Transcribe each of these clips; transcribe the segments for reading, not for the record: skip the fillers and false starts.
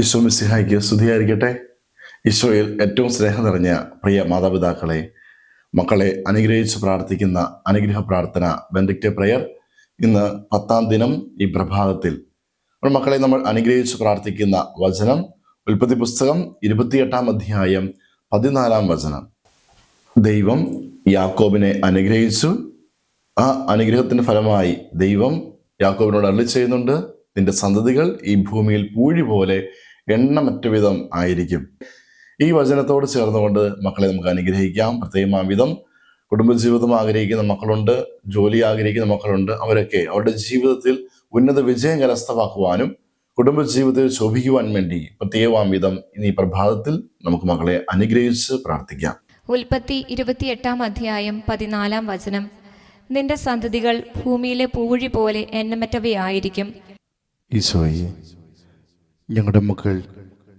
ഈശോ മിശിഹായ്ക്ക് സ്തുതിയായിരിക്കട്ടെ. ഈശോയിൽ ഏറ്റവും സ്നേഹം നിറഞ്ഞ പ്രിയ മാതാപിതാക്കളെ, മക്കളെ അനുഗ്രഹിച്ച് പ്രാർത്ഥിക്കുന്ന അനുഗ്രഹ പ്രാർത്ഥന ബെനഡിക്റ്റ് പ്രയർ ഇന്ന് 10-ാം ദിനം. ഈ പ്രഭാതത്തിൽ മക്കളെ നമ്മൾ അനുഗ്രഹിച്ച് പ്രാർത്ഥിക്കുന്ന വചനം ഉൽപ്പത്തി പുസ്തകം 28-ാം അധ്യായം 14-ാം വചനം. ദൈവം യാക്കോബിനെ അനുഗ്രഹിച്ചു. ആ അനുഗ്രഹത്തിന്റെ ഫലമായി ദൈവം യാക്കോബിനോട് അരുളി ചെയ്യുന്നുണ്ട്, നിന്റെ സന്തതികൾ ഈ ഭൂമിയിൽ പൂഴി പോലെ എണ്ണമറ്റ വിധം ആയിരിക്കും. ഈ വചനത്തോട് ചേർന്നുകൊണ്ട് മക്കളെ നമുക്ക് അനുഗ്രഹിക്കാം. പ്രത്യേകം വിധം കുടുംബജീവിതം ആഗ്രഹിക്കുന്ന മക്കളുണ്ട്, ജോലി ആഗ്രഹിക്കുന്ന മക്കളുണ്ട്. അവരൊക്കെ അവരുടെ ജീവിതത്തിൽ ഉന്നത വിജയം കരസ്ഥമാക്കുവാനും കുടുംബജീവിതത്തിൽ ശോഭിക്കുവാൻ വേണ്ടി പ്രത്യേകം വിധം ഈ പ്രഭാതത്തിൽ നമുക്ക് മക്കളെ അനുഗ്രഹിച്ച് പ്രാർത്ഥിക്കാം. ഉൽപ്പത്തി 28-ാം അധ്യായം 14-ാം വചനം. നിന്റെ സന്തതികൾ ഭൂമിയിലെ പൂഴി പോലെ എണ്ണമറ്റവയായിരിക്കും. ഈശോയെ, ഞങ്ങളുടെ മക്കൾ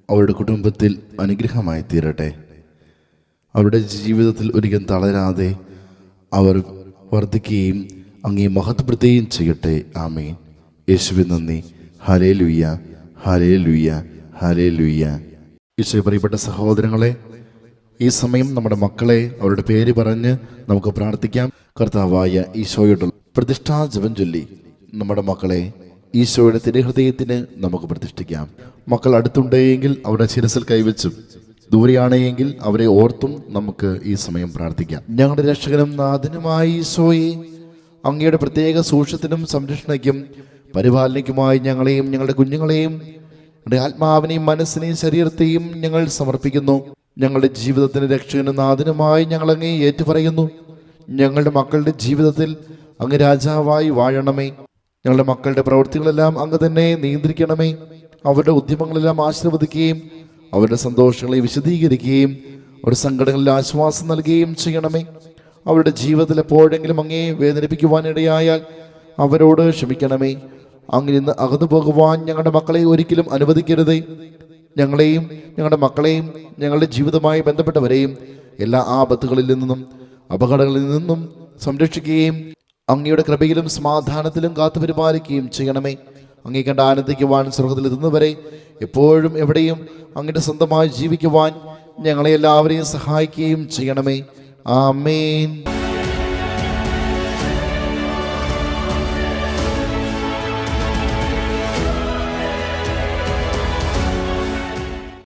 അവരുടെ കുടുംബത്തിൽ അനുഗ്രഹമായി തീരട്ടെ. അവരുടെ ജീവിതത്തിൽ ഒരിക്കലും തളരാതെ അവർ വർദ്ധിക്കുകയും അങ്ങേ മഹത്വപ്പെടുത്തുകയും ചെയ്യട്ടെ. ആമേൻ. യേശുവേ നന്ദി. Hallelujah, hallelujah, hallelujah. ഈശോയെ, പ്രിയപ്പെട്ട സഹോദരങ്ങളെ, ഈ സമയം നമ്മുടെ മക്കളെ അവരുടെ പേര് പറഞ്ഞ് നമുക്ക് പ്രാർത്ഥിക്കാം. കർത്താവായ ഈശോയുടെ പ്രതിഷ്ഠാ ജപം ചൊല്ലി നമ്മുടെ മക്കളെ ഈശോയുടെ തിരുഹൃദയത്തിന് നമുക്ക് പ്രതിഷ്ഠിക്കാം. മക്കൾ അടുത്തുണ്ടെങ്കിൽ അവരുടെ ശിരസിൽ കൈവച്ചും ദൂരെയാണെങ്കിൽ അവരെ ഓർത്തും നമുക്ക് ഈ സമയം പ്രാർത്ഥിക്കാം. ഞങ്ങളുടെ രക്ഷകനും നാഥനുമായ ഈശോയെ, അങ്ങയുടെ പ്രത്യേക സൂക്ഷ്യത്തിനും സംരക്ഷണയ്ക്കും പരിപാലനയ്ക്കുമായി ഞങ്ങളെയും ഞങ്ങളുടെ കുഞ്ഞുങ്ങളെയും ഞങ്ങളുടെ ആത്മാവിനെയും മനസ്സിനെയും ശരീരത്തെയും ഞങ്ങൾ സമർപ്പിക്കുന്നു. ഞങ്ങളുടെ ജീവിതത്തിന് രക്ഷകനും നാഥനുമായി ഞങ്ങൾ അങ്ങേ ഏറ്റുപറയുന്നു. ഞങ്ങളുടെ മക്കളുടെ ജീവിതത്തിൽ അങ്ങ് രാജാവായി വാഴണമേ. ഞങ്ങളുടെ മക്കളുടെ പ്രവൃത്തികളെല്ലാം അങ്ങ് തന്നെ നിയന്ത്രിക്കണമേ. അവരുടെ ഉദ്യമങ്ങളെല്ലാം ആശീർവദിക്കുകയും അവരുടെ സന്തോഷങ്ങളെ വിശദീകരിക്കുകയും അവരുടെ സങ്കടങ്ങളിൽ ആശ്വാസം നൽകുകയും ചെയ്യണമേ. അവരുടെ ജീവിതത്തിൽ എപ്പോഴെങ്കിലും അങ്ങേ വേദനിപ്പിക്കുവാനിടയായാൽ അവരോട് ക്ഷമിക്കണമേ. അങ്ങനെ ഇന്ന് അകന്നു പോകുവാൻ ഞങ്ങളുടെ മക്കളെ ഒരിക്കലും അനുവദിക്കരുതേ. ഞങ്ങളെയും ഞങ്ങളുടെ മക്കളെയും ഞങ്ങളുടെ ജീവിതവുമായി ബന്ധപ്പെട്ടവരെയും എല്ലാ ആപത്തുകളിൽ നിന്നും അപകടങ്ങളിൽ നിന്നും സംരക്ഷിക്കുകയും അങ്ങയുടെ കൃപയിലും സമാധാനത്തിലും കാത്തു പരിപാലിക്കുകയും ചെയ്യണമേ. അങ്ങേ കണ്ട് ആനന്ദിക്കുവാൻ സ്വർഗ്ഗത്തിൽ എത്തുന്നവരെ എപ്പോഴും എവിടെയും അങ്ങയുടെ സ്വന്തമായി ജീവിക്കുവാൻ ഞങ്ങളെ എല്ലാവരെയും സഹായിക്കുകയും ചെയ്യണമേ. ആമേൻ.